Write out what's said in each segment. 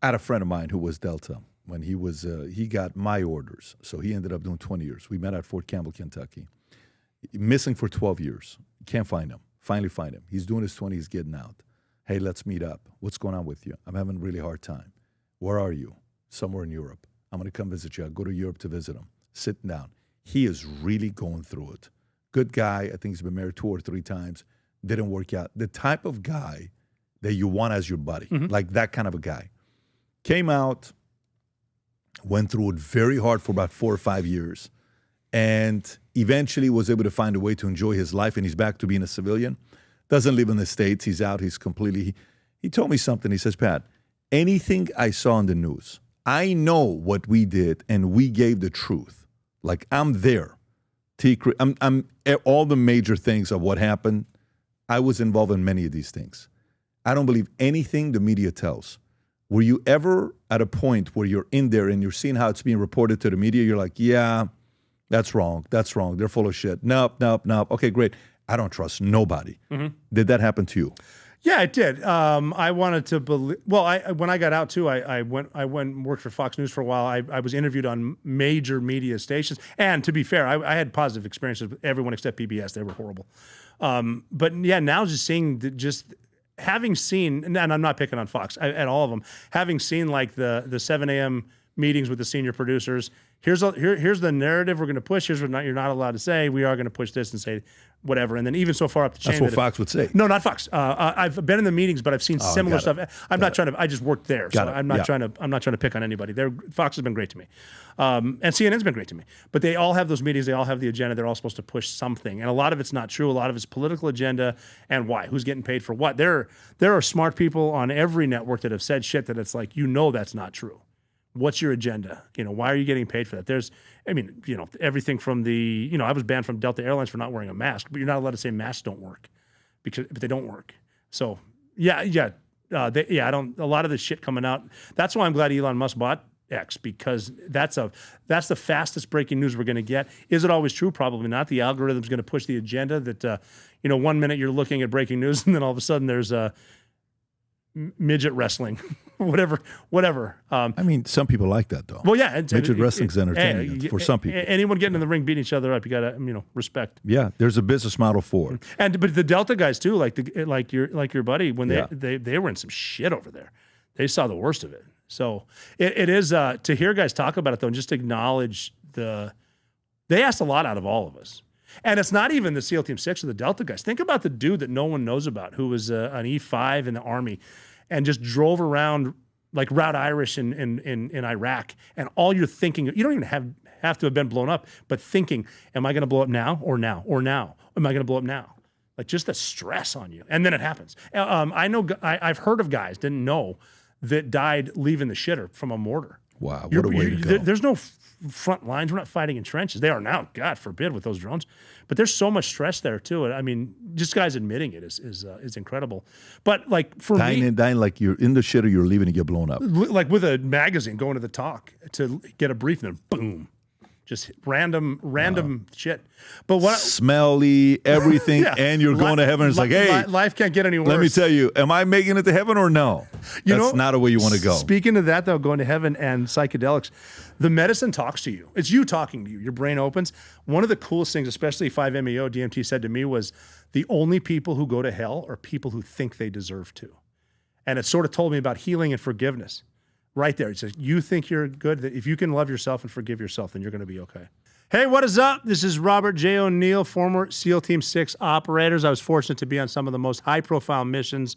I had a friend of mine who was Delta when he got my orders. So he ended up doing 20 years. We met at Fort Campbell, Kentucky. Missing for 12 years. Can't find him. Finally find him. He's doing his 20s, he's getting out. Hey, let's meet up. What's going on with you? I'm having a really hard time. Where are you? Somewhere in Europe. I'm going to come visit you. I'll go to Europe to visit him. Sitting down. He is really going through it. Good guy. I think he's been married 2 or 3 times. Didn't work out. The type of guy that you want as your buddy. Like that kind of a guy. Came out, went through it very hard for about 4 or 5 years, and eventually was able to find a way to enjoy his life, and he's back to being a civilian. Doesn't live in the States. He's out. He's completely... He told me something. He says, Pat, anything I saw in the news, I know what we did, and we gave the truth. Like, I'm there. I'm all the major things of what happened, I was involved in many of these things. I don't believe anything the media tells. Were you ever at a point where you're in there and you're seeing how it's being reported to the media? You're like, yeah, that's wrong. That's wrong. They're full of shit. Nope. Okay, great. I don't trust nobody. Did that happen to you? Yeah, it did. I wanted to believe. Well, when I got out too, I went and worked for Fox News for a while. I was interviewed on major media stations, and to be fair, I had positive experiences with everyone except PBS. They were horrible. But yeah, now just having seen, and I'm not picking on Fox at all of them, having seen like the 7 a.m. meetings with the senior producers. Here's the narrative we're going to push. Here's what you're not allowed to say. We are going to push this and say whatever. And then even so far up the chain. That's what Fox would say. No, not Fox. I've been in the meetings, but I've seen similar stuff. I'm not trying to. I just worked there, so I'm not trying to pick on anybody. Fox has been great to me, and CNN's been great to me. But they all have those meetings. They all have the agenda. They're all supposed to push something, and a lot of it's not true. A lot of it's political agenda and why. Who's getting paid for what? There are smart people on every network that have said shit that it's like, that's not true. What's your agenda? Why are you getting paid for that? There's, everything from I was banned from Delta Airlines for not wearing a mask, but you're not allowed to say masks don't work but they don't work. So I don't, a lot of this shit coming out. That's why I'm glad Elon Musk bought X, because that's the fastest breaking news we're going to get. Is it always true? Probably not. The algorithm's going to push the agenda that, 1 minute you're looking at breaking news and then all of a sudden there's midget wrestling, whatever. Some people like that though. Well, yeah, midget wrestling's entertaining for some people. Anyone getting in the ring beating each other up, you gotta, respect. Yeah, there's a business model for it. But the Delta guys too, like your buddy, when they were in some shit over there, they saw the worst of it. So it is to hear guys talk about it though, and just acknowledge they asked a lot out of all of us. And it's not even the SEAL Team 6 or the Delta guys. Think about the dude that no one knows about who was an E5 in the Army and just drove around like Route Irish in Iraq. And all you're thinking, you don't even have to have been blown up, but thinking, am I going to blow up now or now or now? Am I going to blow up now? Like just the stress on you. And then it happens. I've heard of guys, didn't know, that died leaving the shitter from a mortar. Wow, what a way to go. There's no front lines. We're not fighting in trenches. They are now, God forbid, with those drones. But there's so much stress there too. I mean, just guys admitting it is incredible. But like for me, dying like you're in the shitter, you're leaving to get blown up. Like with a magazine going to the talk to get a brief, and then boom, just random shit. But what smelly everything, and you're going to heaven. It's like, hey, life can't get any worse. Let me tell you, am I making it to heaven or no? That's not the way you want to go. Speaking of that, though, going to heaven and psychedelics, the medicine talks to you. It's you talking to you. Your brain opens. One of the coolest things, especially 5-MeO, DMT said to me, was the only people who go to hell are people who think they deserve to. And it sort of told me about healing and forgiveness. Right there. It says, you think you're good, that if you can love yourself and forgive yourself, then you're going to be okay. Hey, what is up? This is Robert J. O'Neill, former SEAL Team 6 operators. I was fortunate to be on some of the most high-profile missions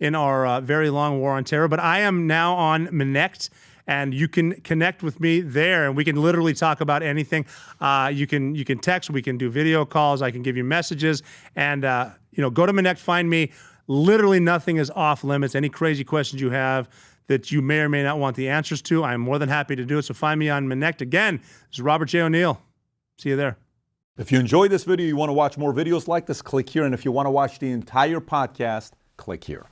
in our very long war on terror, but I am now on Connect, and you can connect with me there, and we can literally talk about anything. You can text, we can do video calls, I can give you messages, and go to Connect, find me. Literally nothing is off limits. Any crazy questions you have that you may or may not want the answers to, I'm more than happy to do it. So find me on Connect. Again, this is Robert J. O'Neill. See you there. If you enjoyed this video, you want to watch more videos like this, click here. And if you want to watch the entire podcast, click here.